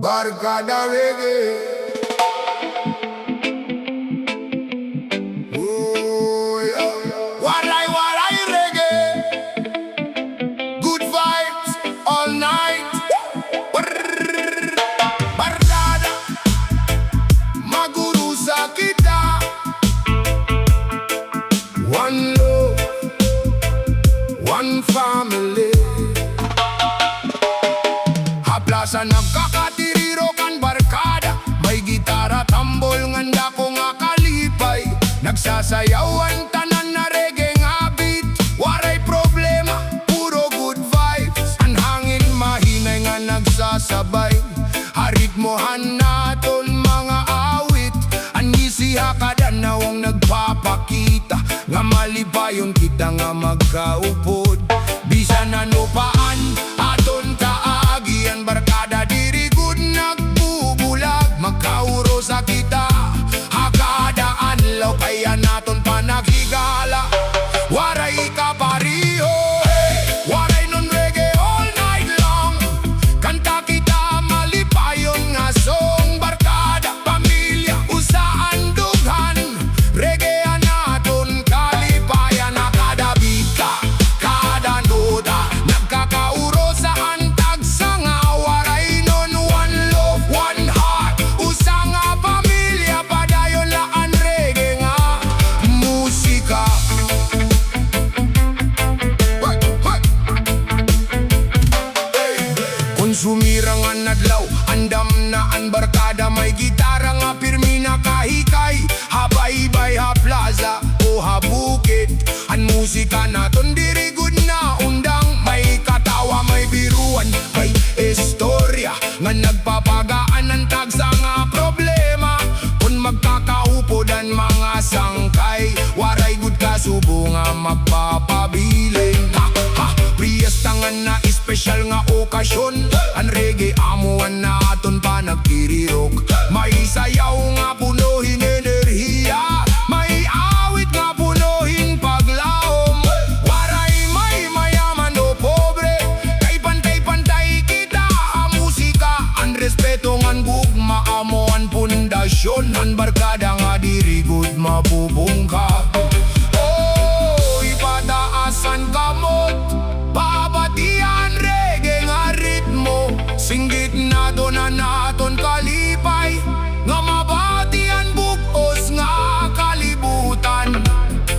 Barkada Reggae. Oh, yeah. Waray-Waray Reggae. Good vibes all night. Barkada mag-urusa kita. One love, one family. Haplasan nagkakatiriro kan barkada. May gitara, tambol, nganda ko nga kalipay. Nagsasayawan tanan na reggae nga beat. Waray problema, puro good vibes. Ang hangin mahinay nga nagsasabay. Haritmohan naton mga awit. Ang isiha kada nawang nagpapakita. Nga malipayon kita nga magkaupod. Bisan anupaan aton kaagi. Ang barkada diri good nagbubulag. Magkaurosa kita hakada adlaw. Kaya naton panaghigala. Waray ka pariho, hey! Waray nun reggae all night long. Kanta kita malipayon nga song. Barkada, pamilya, usaan, dughan. Reggae naton kalipayan na kada bita, kada nota. Nagkakaurosa ang tagsa nga. Waray nun one love, one heart. Usa nga pamilya, padayon laan reggae nga musika. Kung sumirang ang adlaw, andam na ang barkada. May gitara nga pirme na kahikay. Habaybay, ha plaza o ha bukid. Ang musika naton diri good na undang. May katawa, may biruan, may istorya. Nga nagpapagaan ng tagsa nga problema. Kung magkakaupod ang mga sangkay. Waray good kasubo nga magpapabiling. Ha ha, priyastangan na espesyal nga okasyon. Ang reggae amuan na aton pa nagkirirok. May sayaw nga punuhin enerhiya. May awit nga punuhin paglaom. Waray may mayaman o pobre. Kay pantay-pantay kita ang musika. Ang respeto ngan gugma amo ang pundasyon. Ang barkada nga diri good mabubungka. Oh, ipataasan kamot. Pabatian reggae nga ritmo. Singgit nato na naton kalipay. Nga mabatian bukos nga kalibutan.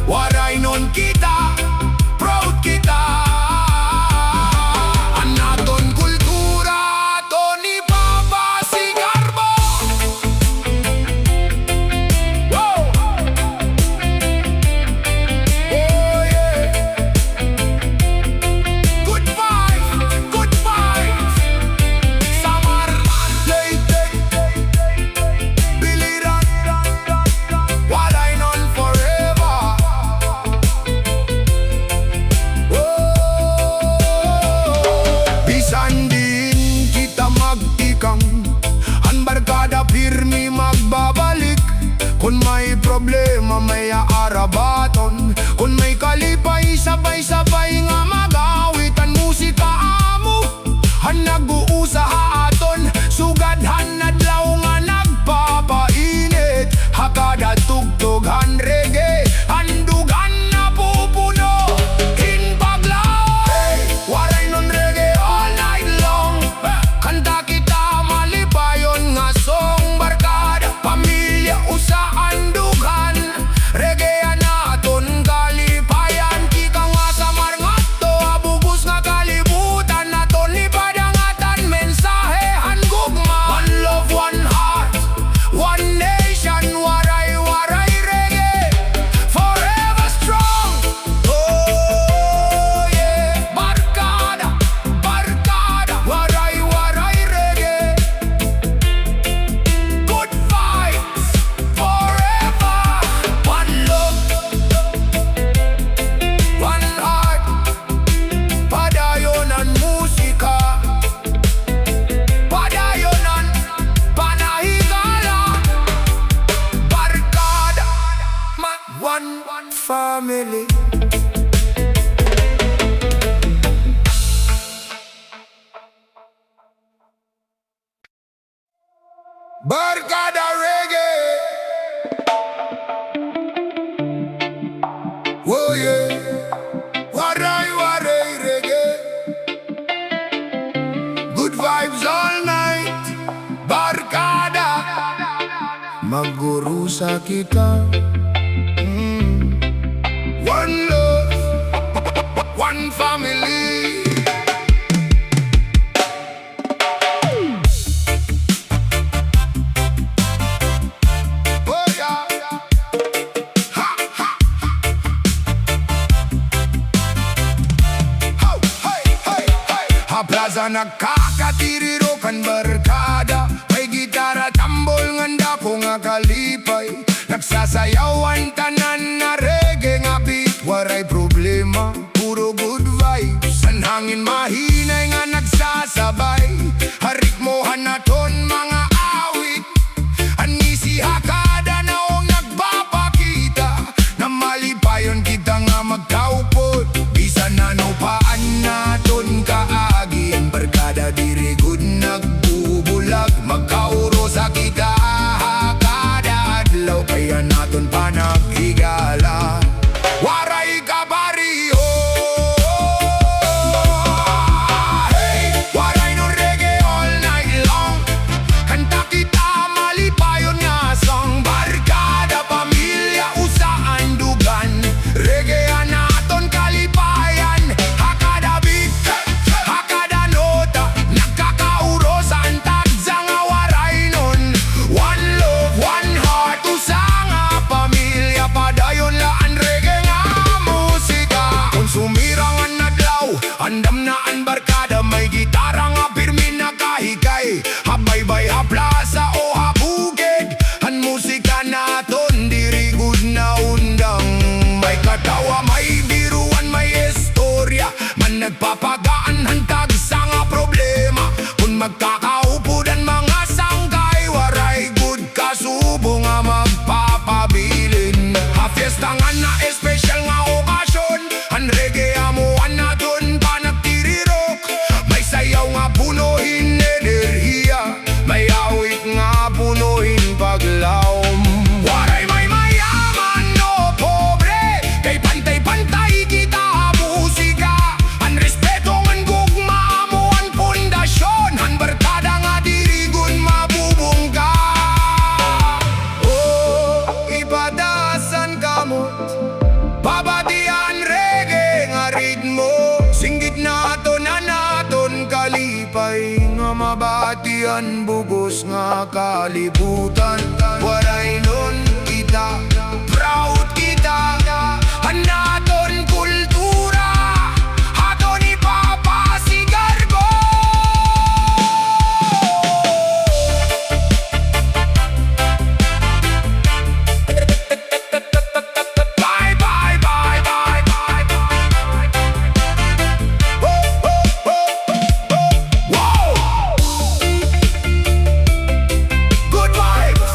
Waray nun kita, proud kita. Ang naton kultura aton ipapasigarbo. Wow! Oh yeah! Good vibes, Samar, Leyte, Biliran, Waray nun forever. Bisan din kita magtikang. Ang barkada pirme magbabalik. Kung may problema may aarabaton. Kung may kalipay sabay-sabay nga magawit. Ang musika amo ang nag-uusa aton. Sugadhan adlaw nga nagpapainit. Hakada tugtughan reggae. Andugan na pupuno in paglaw. Hey! Waray nun reggae all night long. Kanta kita malipayon nga song. Barkada, pamilya, usaan, dughan. Reggae naton kalipayan. Kita nga sa marngato, abugos nga kalibutan. Naton ipadangatan mensahe han gugma. One love, one heart, one nation. Waray-Waray Reggae. Barkada Reggae. Oh yeah. Waray-Waray Reggae. Good vibes all night. Barkada. Mag-urusa kita. One love, one family. Plaza nagkakatiriro kan barkada. May gitara, tambol, nganda ko nga kalipay. Nagsasayawan tanan na reggae nga beat. Waray problema, puro good vibes. Ang hangin mahinay nga nagsasabay. Harik mo hanaton mga awit. Anisi hakada na o nagpapakita. Na malipayon kita nga magkaupot. Bisan ano paan naton kaagi. Ang barkada diri good nagbubulag. Magkaurosa kita kada adlaw. Kaya naton panaghigalaay. Waray ka bariho. Hey, waray no reggae all night long. Kanta kita malipayon nga song. Barkada pamilya usaan dugan. Reggae naton kalipayan. Hakada beat, hakada nota. Nagkakaurosa ang tagsa nga waray nun. One love, one heart. Usang pamilya padayon laan reggae nga musika. Kung sumirang ang adlaw, andam na ang barkada. May gitara nga pirme na kahikay. Habaybay haplasa o habugid. Ang musika naton diri good na undang. May katawa, may biruan, may istorya. Man nagpapagaan hantag sa nga problema. Kung magkakaupudan mga sangkay, waray good kasubo nga magpapabilin. Ha-fiesta nga na espesyal nga okasyon. Ang reggae amuan naton pa nagtirirok. May sayaw nga punuhin enerhiya. May awit nga punuhin paglawom. Waray may mayaman no pobre. Kay pantay-pantay kita musika. Ang respeto ng gugma mo ang pundasyon. Ang barkada nga dirigon mabubungka. Oh, ipadasan kamot. Pabatian reggae nga ritmo. Singgit naton na naton kalipay. Nga mabatian bugos nga kalibutan. Waray nun kita, proud kita. Hanaton kultura, haton ipapasigarbo. Bye, bye, bye, bye, bye, bye. Wow! Good vibes!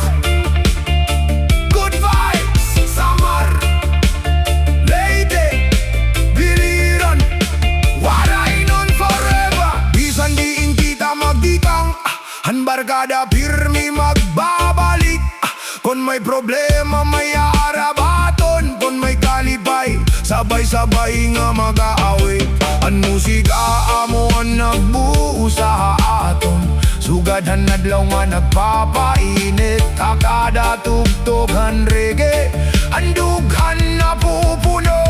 Good vibes! Summer! Lady! Biliran! Waray nun forever! Bisan diin kita magdikang. Ang barkada pirmi magbabalik. Kung may problema may aarabaton. Kung may kalipay, sabay-sabay nga mag-aawit. Ang musika amo ang nagbuo sa aton. Sugadhan adlaw nga nagpapainit. Hakada tugtog ang reggae. Ang dughan na pupuno.